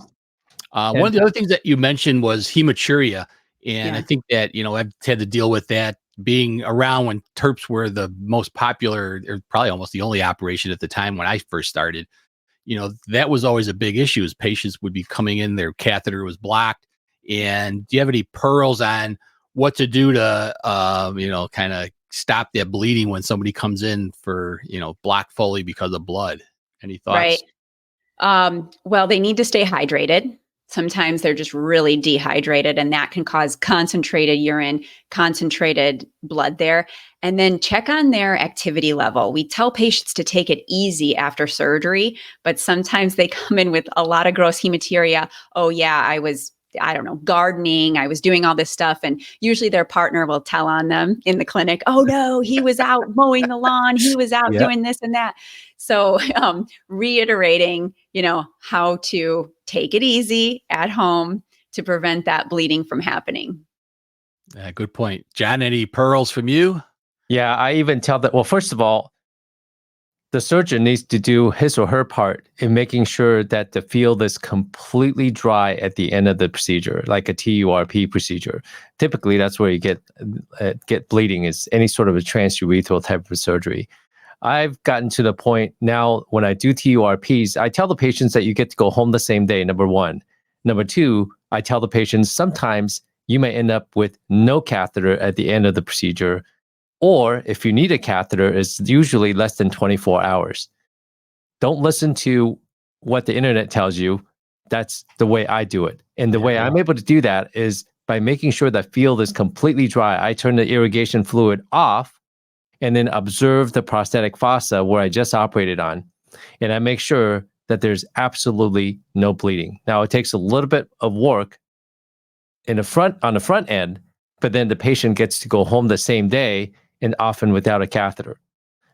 S1: One of the other things that you mentioned was hematuria. And
S3: Yeah.
S1: I think that, I've had to deal with that being around when TURPs were the most popular, or probably almost the only operation at the time when I first started. That was always a big issue is patients would be coming in, their catheter was blocked. And do you have any pearls on what to do to, kind of stop that bleeding when somebody comes in for, block Foley because of blood? Any thoughts?
S3: Right. Well, they need to stay hydrated. Sometimes they're just really dehydrated, and that can cause concentrated urine, concentrated blood there. And then check on their activity level. We tell patients to take it easy after surgery, but sometimes they come in with a lot of gross hematuria. Oh, yeah, I don't know, gardening. I was doing all this stuff. And usually their partner will tell on them in the clinic, oh no, he was out mowing the lawn. He was out doing this and that. So reiterating, how to take it easy at home to prevent that bleeding from happening.
S1: Good point. John, any pearls from you?
S2: Yeah, I even tell that, well, first of all, the surgeon needs to do his or her part in making sure that the field is completely dry at the end of the procedure, like a TURP procedure. Typically, that's where you get bleeding, is any sort of a transurethral type of surgery. I've gotten to the point now when I do TURPs, I tell the patients that you get to go home the same day, number one. Number two, I tell the patients sometimes you may end up with no catheter at the end of the procedure. Or if you need a catheter, it's usually less than 24 hours. Don't listen to what the internet tells you. That's the way I do it. And the way I'm able to do that is by making sure that field is completely dry. I turn the irrigation fluid off and then observe the prostatic fossa where I just operated on. And I make sure that there's absolutely no bleeding. Now, it takes a little bit of work on the front end, but then the patient gets to go home the same day and often without a catheter.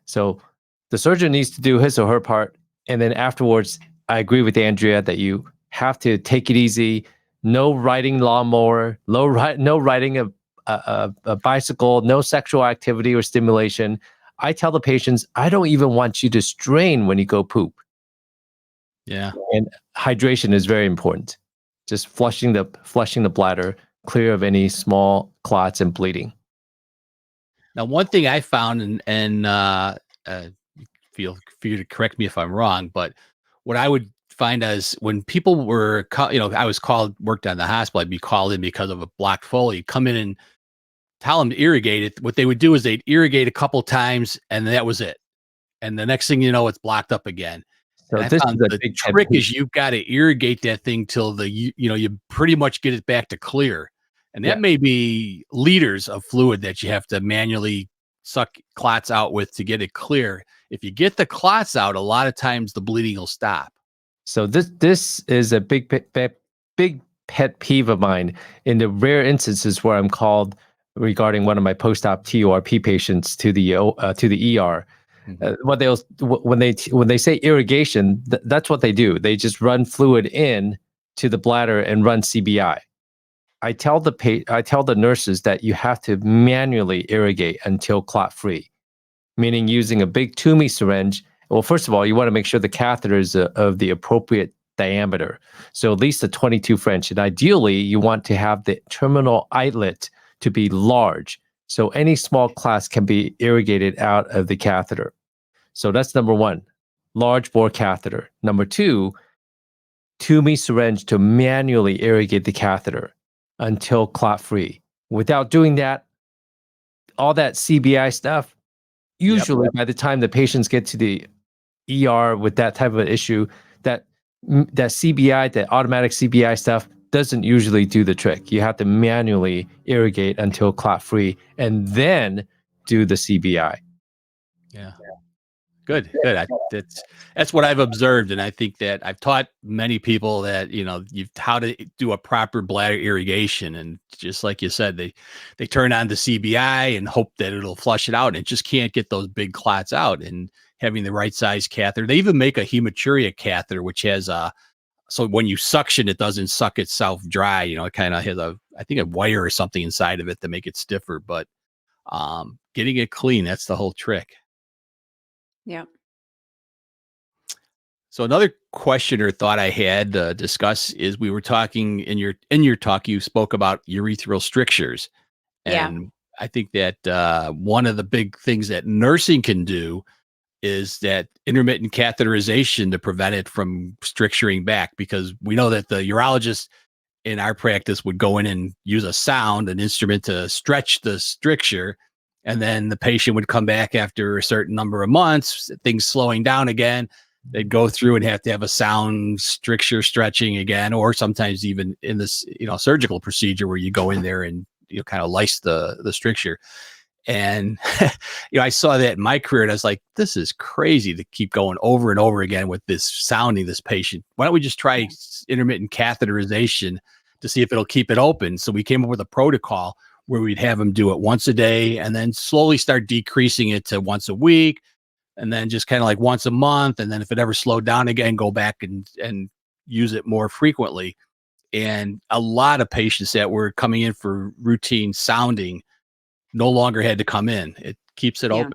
S2: So the surgeon needs to do his or her part. And then afterwards, I agree with Andrea that you have to take it easy. No riding lawnmower, no riding a bicycle, no sexual activity or stimulation. I tell the patients, I don't even want you to strain when you go poop.
S1: Yeah.
S2: And hydration is very important. Just flushing the bladder, clear of any small clots and bleeding.
S1: Now, one thing I found, and feel free to correct me if I'm wrong, but what I would find as when people were, I was worked on the hospital, I'd be called in because of a blocked Foley, come in and tell them to irrigate it. What they would do is they'd irrigate a couple times and that was it. And the next thing you know, it's blocked up again.
S2: So
S1: And I
S2: this
S1: found
S2: is a
S1: the
S2: big pet
S1: trick
S2: peeve.
S1: is you've got to irrigate that thing till you pretty much get it back to clear. And
S2: Yeah.
S1: that may be liters of fluid that you have to manually suck clots out with to get it clear. If you get the clots out, a lot of times the bleeding will stop.
S2: So this is a big pet peeve of mine in the rare instances where I'm called regarding one of my post-op TURP patients to the ER.
S1: Mhm.
S2: When they say irrigation, that's what they do. They just run fluid in to the bladder and run CBI. I tell the nurses that you have to manually irrigate until clot free, meaning using a big Toomey syringe. Well, first of all, you want to make sure the catheter is of the appropriate diameter, so at least a 22 French, and ideally you want to have the terminal eyelet to be large, so any small clots can be irrigated out of the catheter. So that's number one, large bore catheter. Number two, Toomey syringe to manually irrigate the catheter until clot free. Without doing that, all that CBI stuff, usually by the time the patients get to the ER with that type of an issue, that CBI, that automatic CBI stuff doesn't usually do the trick. You have to manually irrigate until clot free and then do the CBI.
S1: Yeah. Good. That's what I've observed. And I think that I've taught many people that, how to do a proper bladder irrigation. And just like you said, they turn on the CBI and hope that it'll flush it out, and it just can't get those big clots out. And having the right size catheter, they even make a hematuria catheter, which has so when you suction, it doesn't suck itself dry. It kind of has I think a wire or something inside of it to make it stiffer, but getting it clean, that's the whole trick.
S3: Yeah.
S1: So another question or thought I had to discuss is we were talking in your talk, you spoke about urethral strictures.
S3: Yeah.
S1: And I think that one of the big things that nursing can do is that intermittent catheterization to prevent it from stricturing back, because we know that the urologist in our practice would go in and use an instrument to stretch the stricture. And then the patient would come back after a certain number of months, things slowing down again. They'd go through and have to have a sound stricture stretching again, or sometimes even in this, surgical procedure where you go in there and kind of lice the stricture. And, I saw that in my career and I was like, this is crazy to keep going over and over again with this patient. Why don't we just try intermittent catheterization to see if it'll keep it open? So we came up with a protocol where we'd have them do it once a day and then slowly start decreasing it to once a week, and then just kind of like once a month. And then if it ever slowed down again, go back and use it more frequently. And a lot of patients that were coming in for routine sounding no longer had to come in. It keeps it open.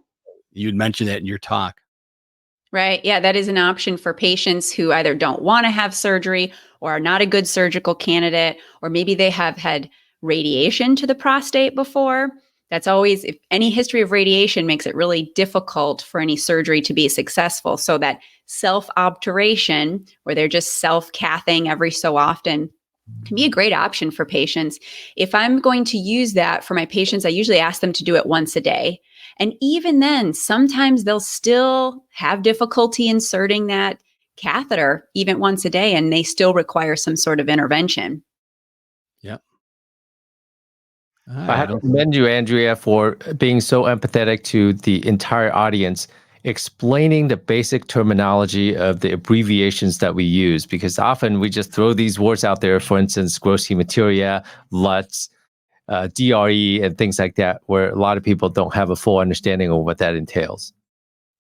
S1: You'd mentioned that in your talk.
S3: Right. Yeah, that is an option for patients who either don't want to have surgery or are not a good surgical candidate, or maybe they have had radiation to the prostate before. That's always, if any history of radiation makes it really difficult for any surgery to be successful. So that self-obturation, where they're just self-cathing every so often, can be a great option for patients. If I'm going to use that for my patients, I usually ask them to do it once a day. And even then, sometimes they'll still have difficulty inserting that catheter even once a day, and they still require some sort of intervention.
S1: Yep.
S2: I have to commend you, Andrea, for being so empathetic to the entire audience, explaining the basic terminology of the abbreviations that we use, because often we just throw these words out there, for instance, gross hematuria, LUTS, DRE, and things like that, where a lot of people don't have a full understanding of what that entails.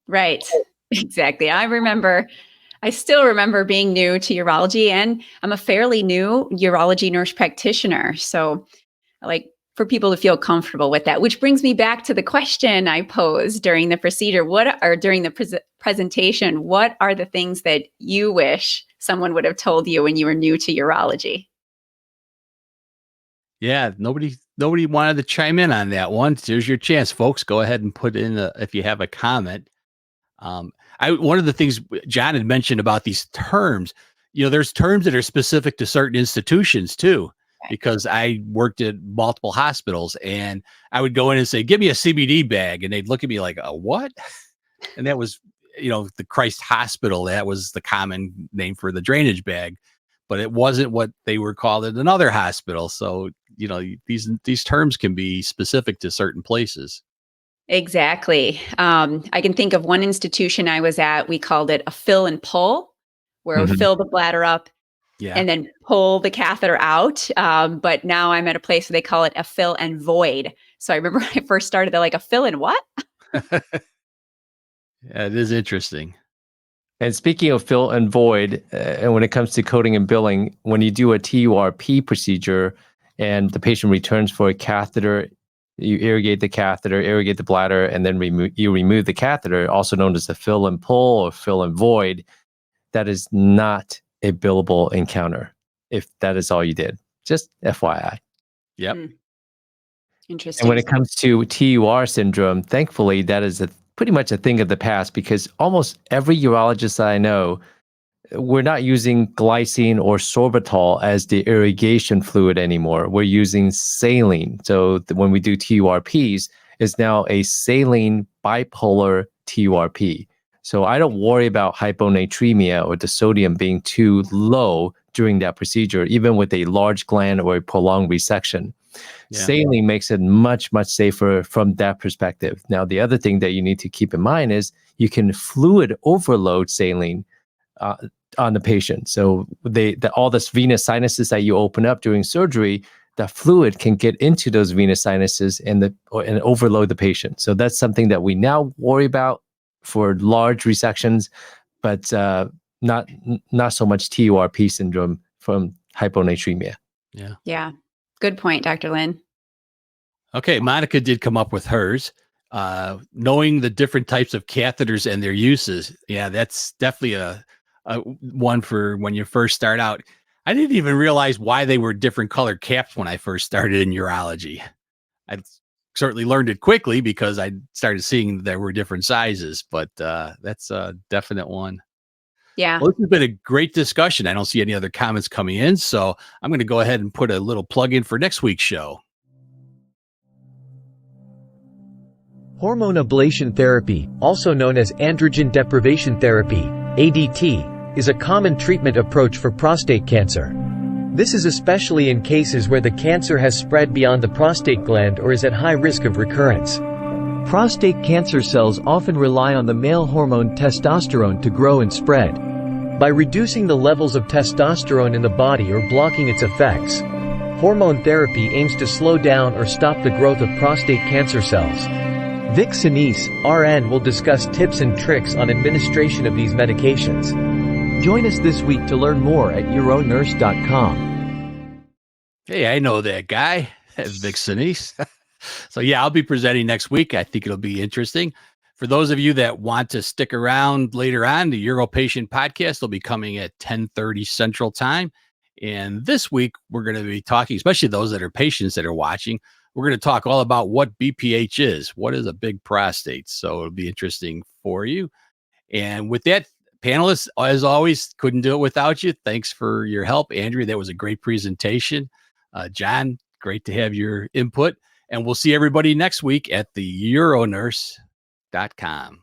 S3: Right. Exactly. I still remember being new to urology, and I'm a fairly new urology nurse practitioner. So like for people to feel comfortable with that, which brings me back to the question I posed during the procedure. During the presentation, what are the things that you wish someone would have told you when you were new to urology?
S1: Yeah, nobody wanted to chime in on that one. Here's your chance, folks. Go ahead and put in if you have a comment. One of the things John had mentioned about these terms, there's terms that are specific to certain institutions too, because I worked at multiple hospitals and I would go in and say, give me a CBD bag. And they'd look at me like, a what? And that was, the Christ Hospital. That was the common name for the drainage bag, but it wasn't what they were called at another hospital. So, these terms can be specific to certain places.
S3: Exactly. I can think of one institution I was at. We called it a fill and pull, where we fill the bladder up and then pull the catheter out. But now I'm at a place where they call it a fill and void. So I remember when I first started, they're like, a fill and what?
S1: Yeah, it is interesting.
S2: And speaking of fill and void, and when it comes to coding and billing, when you do a TURP procedure and the patient returns for a catheter, you irrigate the catheter, irrigate the bladder, and then you remove the catheter, also known as a fill and pull or fill and void. That is not a billable encounter if that is all you did. Just FYI.
S1: Yep.
S3: Interesting.
S2: And when it comes to TUR syndrome, thankfully, that is pretty much a thing of the past, because almost every urologist I know, we're not using glycine or sorbitol as the irrigation fluid anymore. We're using saline. So when we do TURPs, it's now a saline bipolar TURP. So I don't worry about hyponatremia or the sodium being too low during that procedure, even with a large gland or a prolonged resection. Yeah. Saline makes it much, much safer from that perspective. Now, the other thing that you need to keep in mind is you can fluid overload saline on the patient. So all this venous sinuses that you open up during surgery, the fluid can get into those venous sinuses and overload the patient. So that's something that we now worry about for large resections, but not so much TURP syndrome from hyponatremia.
S3: Yeah. Good point, Dr. Lin.
S1: Okay, Monica did come up with hers. Knowing the different types of catheters and their uses. Yeah, that's definitely a one for when you first start out. I didn't even realize why they were different colored caps when I first started in urology. I certainly learned it quickly because I started seeing there were different sizes, but that's a definite one.
S3: Yeah.
S1: Well, this has been a great discussion. I don't see any other comments coming in, so I'm going to go ahead and put a little plug in for next week's show.
S4: Hormone ablation therapy, also known as androgen deprivation therapy, ADT, is a common treatment approach for prostate cancer. This is especially in cases where the cancer has spread beyond the prostate gland or is at high risk of recurrence. Prostate cancer cells often rely on the male hormone testosterone to grow and spread. By reducing the levels of testosterone in the body or blocking its effects, hormone therapy aims to slow down or stop the growth of prostate cancer cells. Vic Sinise, RN, will discuss tips and tricks on administration of these medications. Join us this week to learn more at uronurse.com.
S1: Hey, I know that guy, Vic Sinise. So yeah, I'll be presenting next week. I think it'll be interesting. For those of you that want to stick around later on, the Uro Patient Podcast will be coming at 10:30 Central Time. And this week, we're going to be talking, especially those that are patients that are watching, we're going to talk all about what BPH is. What is a big prostate? So it'll be interesting for you. And with that, panelists, as always, couldn't do it without you. Thanks for your help. Andrea, that was a great presentation. John, great to have your input. And we'll see everybody next week at the uronurse.com.